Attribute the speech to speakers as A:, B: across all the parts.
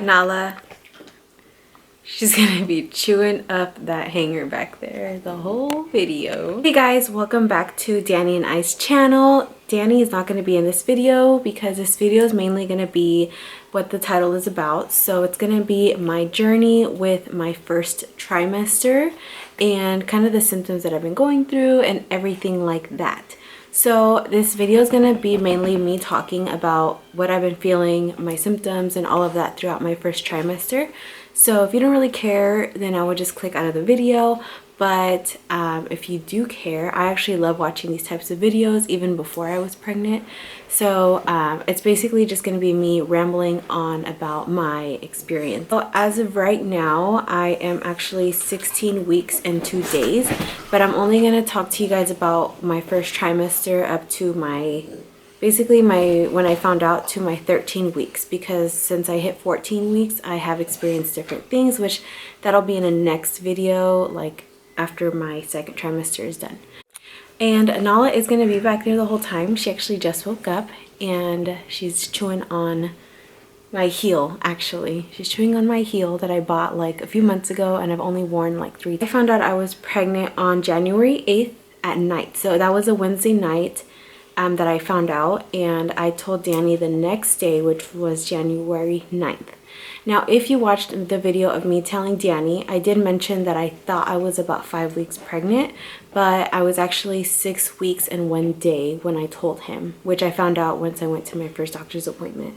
A: Nala. She's gonna be chewing up that hanger back there the whole video. Hey guys, welcome back to Danny and I's channel. Danny is not going to be in this video because this video is mainly going to be what the title is about. So it's going to be my journey with my first trimester and kind of the symptoms that I've been going through and everything like that. So this video is going to be mainly me talking about what I've been feeling, my symptoms, and all of that throughout my first trimester. So if you don't really care, then I would just click out of the video. But if you do care, I actually love watching these types of videos even before I was pregnant. So it's basically just going to be me rambling on about my experience. So as of right now, I am actually 16 weeks and 2 days, but I'm only going to talk to you guys about my first trimester up to when I found out to my 13 weeks, because since I hit 14 weeks, I have experienced different things, which that'll be in a next video, like after my second trimester is done. And Nala is going to be back there the whole time. She actually just woke up and she's chewing on my heel. Actually, she's chewing on my heel that I bought like a few months ago and I've only worn like 3 times. I found out I was pregnant on January 8th at night, so that was a Wednesday night that I found out, and I told Danny the next day, which was January 9th. Now, if you watched the video of me telling Danny, I did mention that I thought I was about 5 weeks pregnant, but I was actually 6 weeks and 1 day when I told him, which I found out once I went to my first doctor's appointment.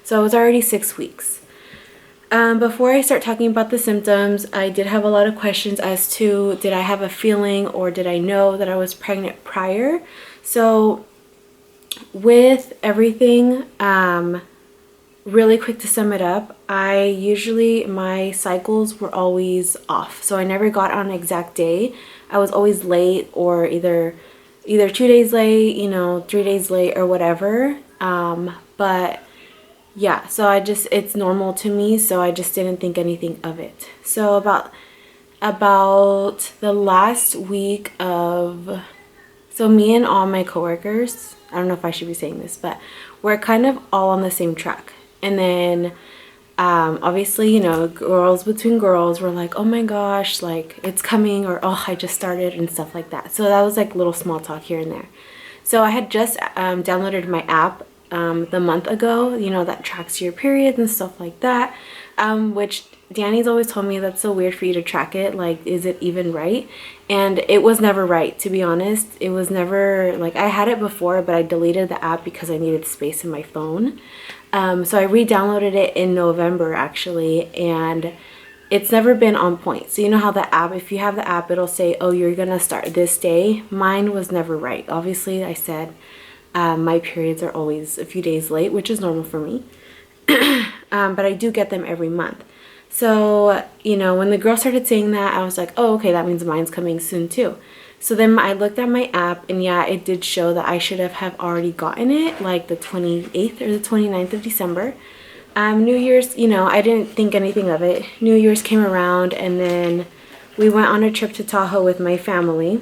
A: So I was already 6 weeks. Before I start talking about the symptoms, I did have a lot of questions as to, did I have a feeling or did I know that I was pregnant prior? So with everything, really quick to sum it up, my cycles were always off. So I never got on an exact day. I was always late, or either 2 days late, 3 days late or whatever. But yeah, so it's normal to me, so I just didn't think anything of it. So about the last week of, so me and all my coworkers, I don't know if I should be saying this, but we're kind of all on the same track. And then obviously, girls between girls were like, oh my gosh, like it's coming, or oh, I just started, and stuff like that. So that was like little small talk here and there. So I had just downloaded my app the month ago, that tracks your periods and stuff like that, which Danny's always told me that's so weird for you to track it, like is it even right? And it was never right, to be honest. It was never, like, I had it before, but I deleted the app because I needed space in my phone. So I re-downloaded it in November actually, and it's never been on point. So you know how the app, if you have the app, it'll say, oh, you're gonna start this day. Mine was never right. Obviously, I said my periods are always a few days late, which is normal for me. But I do get them every month. So, when the girl started saying that, I was like, oh, okay, that means mine's coming soon too. So then I looked at my app, and yeah, it did show that I should have already gotten it like the 28th or the 29th of December. New Year's, I didn't think anything of it. New Year's came around, and then we went on a trip to Tahoe with my family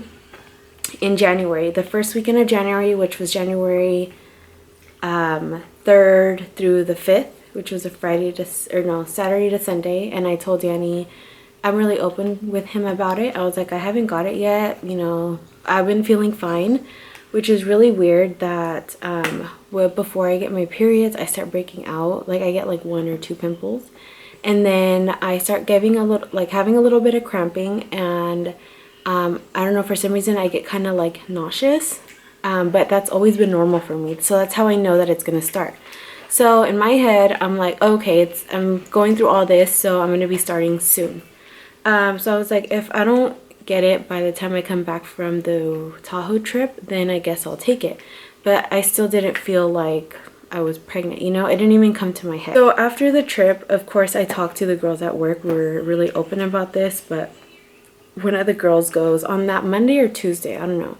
A: in January. The first weekend of January, which was January 3rd through the 5th, which was a Saturday to Sunday. And I told Danny, I'm really open with him about it. I was like, I haven't got it yet. I've been feeling fine, which is really weird that before I get my periods, I start breaking out. Like I get like 1 or 2 pimples, and then I start having a little bit of cramping, and I don't know, for some reason I get kind of like nauseous, but that's always been normal for me. So that's how I know that it's gonna start. So in my head, I'm like, okay, I'm going through all this, so I'm gonna be starting soon. So I was like, if I don't get it by the time I come back from the Tahoe trip, then I guess I'll take it. But I still didn't feel like I was pregnant, it didn't even come to my head. So after the trip, of course, I talked to the girls at work. We were really open about this, but one of the girls goes on that Monday or Tuesday, I don't know.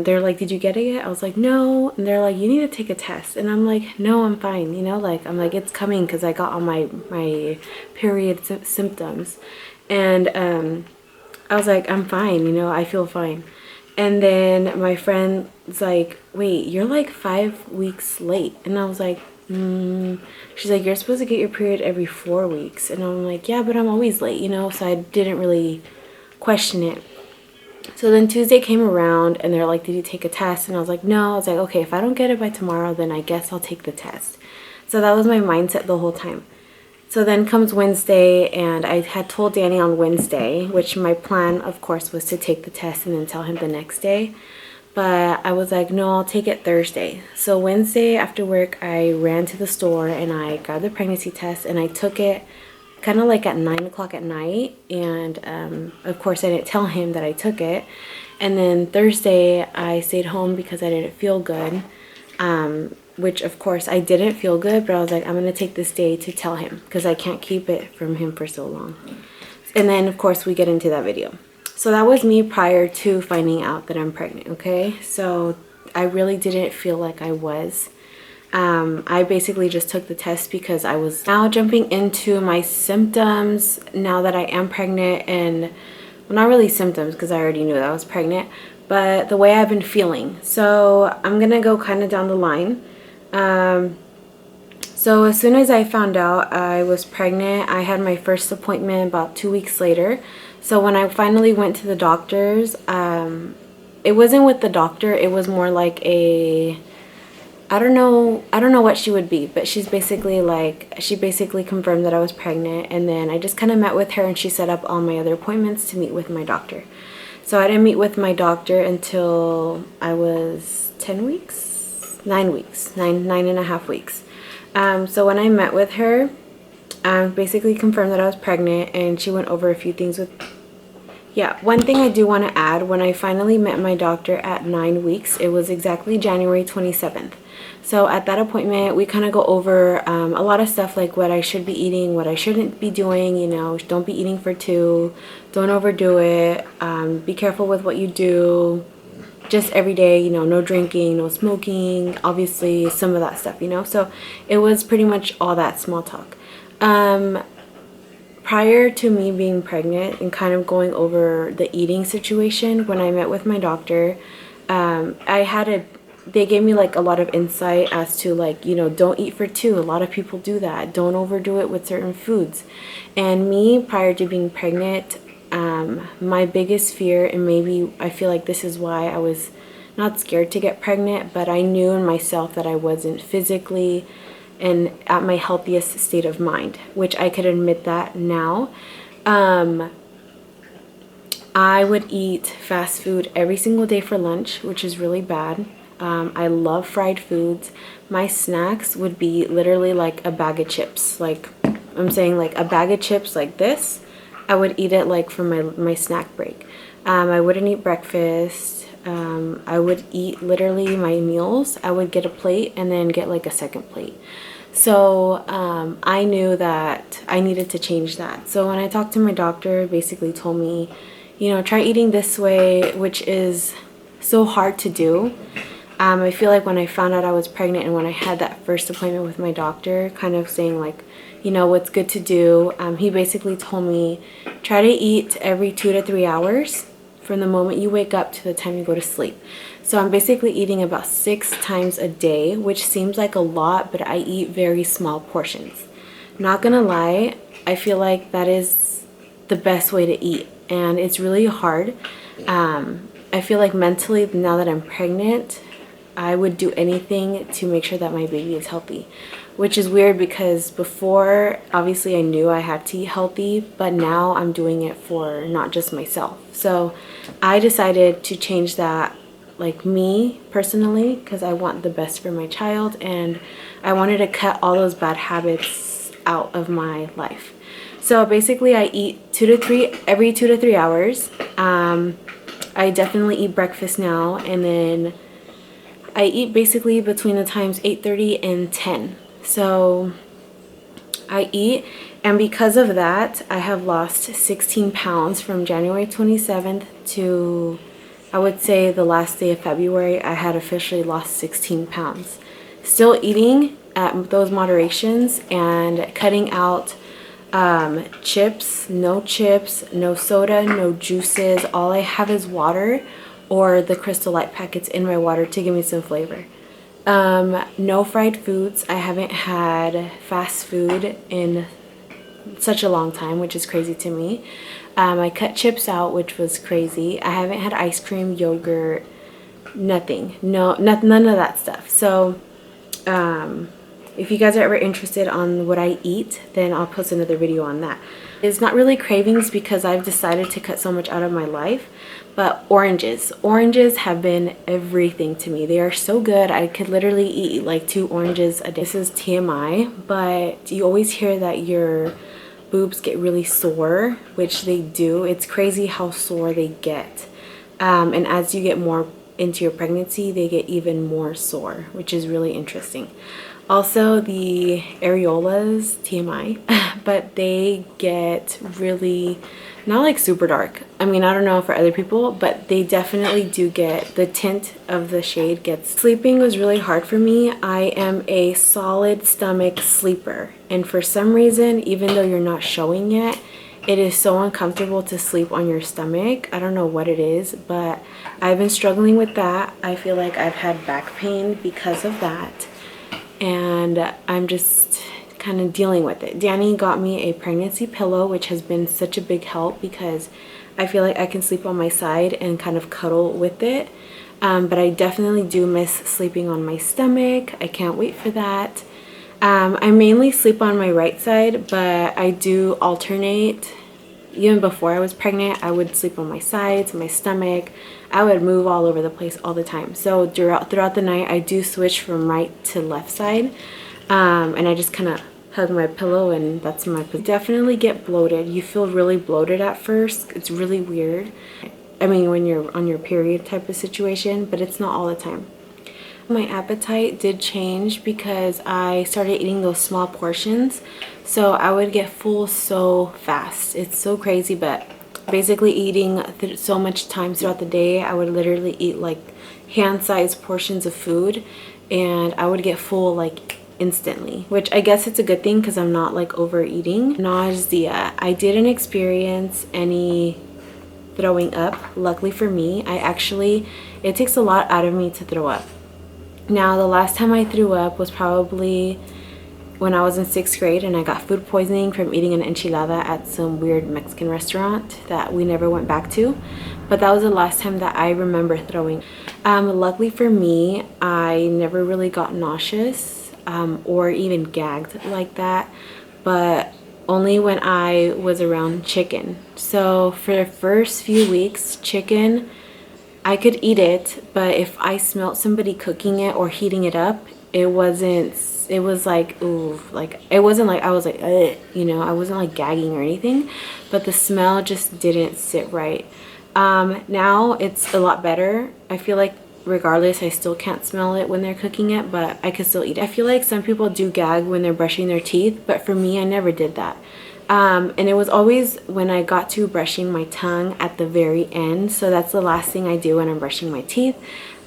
A: They're like, did you get it yet? I was like, no. And they're like, you need to take a test. And I'm like, no, I'm fine. I'm like, it's coming, because I got all my period symptoms. And I was like, I'm fine, I feel fine. And then my friend was like, wait, you're like 5 weeks late. And I was like, She's like, you're supposed to get your period every 4 weeks. And I'm like, yeah, but I'm always late, you know? So I didn't really question it. So then Tuesday came around and they're like, did you take a test? And I was like, no. I was like, okay, if I don't get it by tomorrow, then I guess I'll take the test. So that was my mindset the whole time. So then comes Wednesday, and I had told Danny on Wednesday, which my plan, of course, was to take the test and then tell him the next day. But I was like, no, I'll take it Thursday. So Wednesday after work, I ran to the store and I grabbed the pregnancy test and I took it kind of like at 9 o'clock at night. And of course, I didn't tell him that I took it. And then Thursday, I stayed home because I didn't feel good. Which of course I didn't feel good, but I was like, I'm gonna take this day to tell him because I can't keep it from him for so long. And then of course we get into that video. So that was me prior to finding out that I'm pregnant, okay? So I really didn't feel like I was. I basically just took the test because I was now jumping into my symptoms now that I am pregnant. And well, not really symptoms because I already knew that I was pregnant, but the way I've been feeling. So I'm gonna go kind of down the line. So as soon as I found out I was pregnant, I had my first appointment about 2 weeks later. So when I finally went to the doctors, it wasn't with the doctor, it was more like a, I don't know what she would be, but she's basically like, she basically confirmed that I was pregnant. And then I just kind of met with her and she set up all my other appointments to meet with my doctor. So I didn't meet with my doctor until I was 10 weeks? 9 weeks, nine and a half weeks. So when I met with her, basically confirmed that I was pregnant, and she went over a few things with, yeah, one thing I do want to add, when I finally met my doctor at 9 weeks, it was exactly January 27th. So at that appointment, we kind of go over a lot of stuff like what I should be eating, what I shouldn't be doing, you know, don't be eating for two, don't overdo it, be careful with what you do, just every day, you know, no drinking, no smoking, obviously some of that stuff, you know. So it was pretty much all that small talk. Prior to me being pregnant and kind of going over the eating situation, when I met with my doctor, they gave me like a lot of insight as to like, you know, don't eat for two. A lot of people do that. Don't overdo it with certain foods. And me, prior to being pregnant, my biggest fear, and maybe I feel like this is why I was not scared to get pregnant, but I knew in myself that I wasn't physically and at my healthiest state of mind, which I could admit that now. I would eat fast food every single day for lunch, which is really bad. I love fried foods. My snacks would be literally like a bag of chips. Like I'm saying, like a bag of chips like this. I would eat it like for my snack break. I wouldn't eat breakfast. I would eat literally my meals. I would get a plate and then get like a second plate. So I knew that I needed to change that. So when I talked to my doctor, basically told me, you know, try eating this way, which is so hard to do. I feel like when I found out I was pregnant and when I had that first appointment with my doctor, kind of saying like, you know, what's good to do, he basically told me, try to eat every 2 to 3 hours from the moment you wake up to the time you go to sleep. So I'm basically eating about 6 times a day, which seems like a lot, but I eat very small portions. Not gonna lie, I feel like that is the best way to eat, and it's really hard. I feel like mentally, now that I'm pregnant, I would do anything to make sure that my baby is healthy, which is weird because before, obviously I knew I had to eat healthy, but now I'm doing it for not just myself. So I decided to change that, like me personally, because I want the best for my child, and I wanted to cut all those bad habits out of my life. So basically I eat every 2 to 3 hours. I definitely eat breakfast now, and then I eat basically between the times 8:30 and 10. So I eat, and because of that, I have lost 16 pounds from January 27th to, I would say, the last day of February. I had officially lost 16 pounds. Still eating at those moderations and cutting out chips, no soda, no juices. All I have is water or the Crystal Light packets in my water to give me some flavor. No fried foods. I haven't had fast food in such a long time, which is crazy to me. I cut chips out, which was crazy. I haven't had ice cream, yogurt, nothing. No, none of that stuff. So if you guys are ever interested on what I eat, then I'll post another video on that. It's not really cravings because I've decided to cut so much out of my life, but oranges. Oranges have been everything to me. They are so good. I could literally eat like 2 oranges a day. This is TMI, but you always hear that your boobs get really sore, which they do. It's crazy how sore they get. And as you get more into your pregnancy, they get even more sore, which is really interesting. Also, the areolas, TMI, but they get really, not like super dark. I mean, I don't know for other people, but they definitely do get, the tint of the shade gets. Sleeping was really hard for me. I am a solid stomach sleeper. And for some reason, even though you're not showing it, it is so uncomfortable to sleep on your stomach. I don't know what it is, but I've been struggling with that. I feel like I've had back pain because of that. And I'm just kind of dealing with it. Danny got me a pregnancy pillow, which has been such a big help because I feel like I can sleep on my side and kind of cuddle with it. But I definitely do miss sleeping on my stomach. I can't wait for that. I mainly sleep on my right side, but I do alternate. Even before I was pregnant, I would sleep on my sides, my stomach. I would move all over the place all the time. So throughout the night, I do switch from right to left side. And I just kind of hug my pillow, and that's my position. Definitely get bloated. You feel really bloated at first. It's really weird. I mean, when you're on your period type of situation, but it's not all the time. My appetite did change because I started eating those small portions, so I would get full so fast. It's so crazy, but basically eating so much times throughout the day, I would literally eat like hand-sized portions of food, and I would get full like instantly, which I guess it's a good thing because I'm not like overeating. Nausea. I didn't experience any throwing up. Luckily for me, it takes a lot out of me to throw up. Now, the last time I threw up was probably when I was in 6th grade, and I got food poisoning from eating an enchilada at some weird Mexican restaurant that we never went back to. But that was the last time that I remember throwing. Luckily for me, I never really got nauseous or even gagged like that, but only when I was around chicken. So for the first few weeks, chicken, I could eat it, but if I smelled somebody cooking it or heating it up, it was like, ooh, like, it wasn't like, I was like, ugh, you know, I wasn't like gagging or anything, but the smell just didn't sit right. Now it's a lot better. I feel like regardless, I still can't smell it when they're cooking it, but I could still eat it. I feel like some people do gag when they're brushing their teeth, but for me, I never did that. And it was always when I got to brushing my tongue at the very end. So that's the last thing I do when I'm brushing my teeth.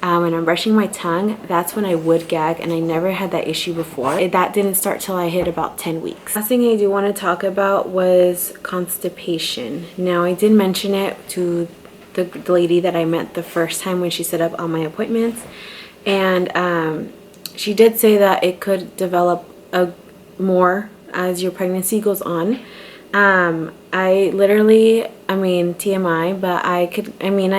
A: When I'm brushing my tongue, that's when I would gag, and I never had that issue before. That didn't start till I hit about 10 weeks. Last thing I do want to talk about was constipation. Now, I did mention it to the lady that I met the first time when she set up all my appointments, and she did say that it could develop more as your pregnancy goes on. I mean, TMI, but I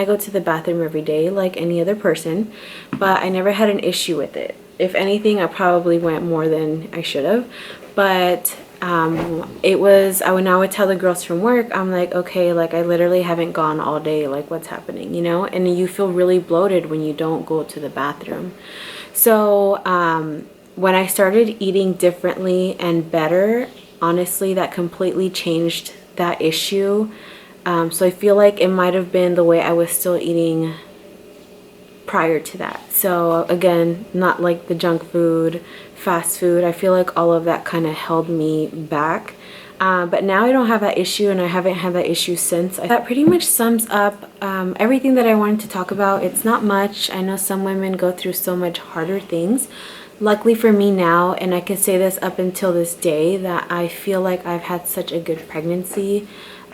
A: go to the bathroom every day like any other person, but I never had an issue with it. If anything, I probably went more than I should have, but when I would tell the girls from work, I'm like, okay, like I literally haven't gone all day, like what's happening, you know? And you feel really bloated when you don't go to the bathroom. So when I started eating differently and better, honestly, that completely changed that issue. So I feel like it might have been the way I was still eating prior to that. So again, not like the junk food, fast food. I feel like all of that kind of held me back. But now I don't have that issue, and I haven't had that issue since. That pretty much sums up everything that I wanted to talk about. It's not much. I know some women go through so much harder things. Luckily for me now, and I can say this up until this day, that I feel like I've had such a good pregnancy.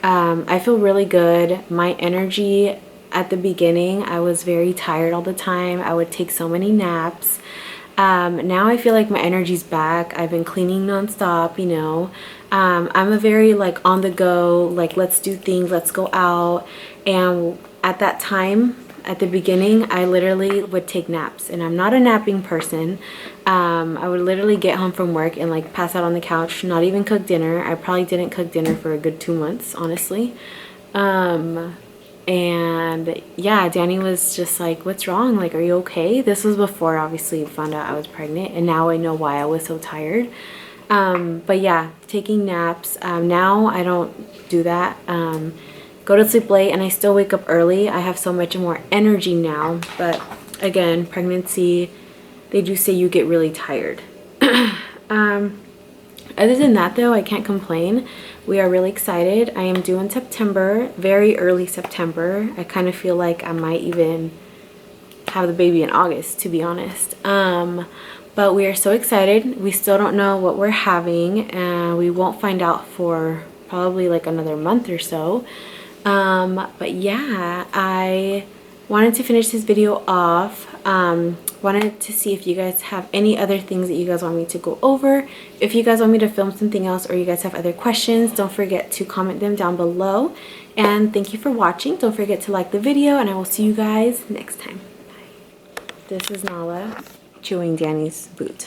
A: I feel really good. My energy at the beginning, I was very tired all the time. I would take so many naps. Now I feel like my energy's back. I've been cleaning nonstop, you know. I'm a very like on the go, like let's do things, let's go out. And at that time, at the beginning, I literally would take naps, and I'm not a napping person. I would literally get home from work and like pass out on the couch, not even cook dinner. I probably didn't cook dinner for a good 2 months, honestly. And yeah, Danny was just like, what's wrong? Like, are you okay? This was before obviously found out I was pregnant, and now I know why I was so tired. But yeah, taking naps. Now I don't do that. Go to sleep late, and I still wake up early. I have so much more energy now, but again, pregnancy, they do say you get really tired. Other than that though, I can't complain. We are really excited. I am due in September, very early September. I kind of feel like I might even have the baby in August, to be honest. But we are so excited. We still don't know what we're having, and we won't find out for probably like another month or so. But yeah, I wanted to finish this video off. Wanted to see if you guys have any other things that you guys want me to go over. If you guys want me to film something else, or you guys have other questions, don't forget to comment them down below. And thank you for watching. Don't forget to like the video, and I will see you guys next time. Bye. This is Nala chewing Danny's boot.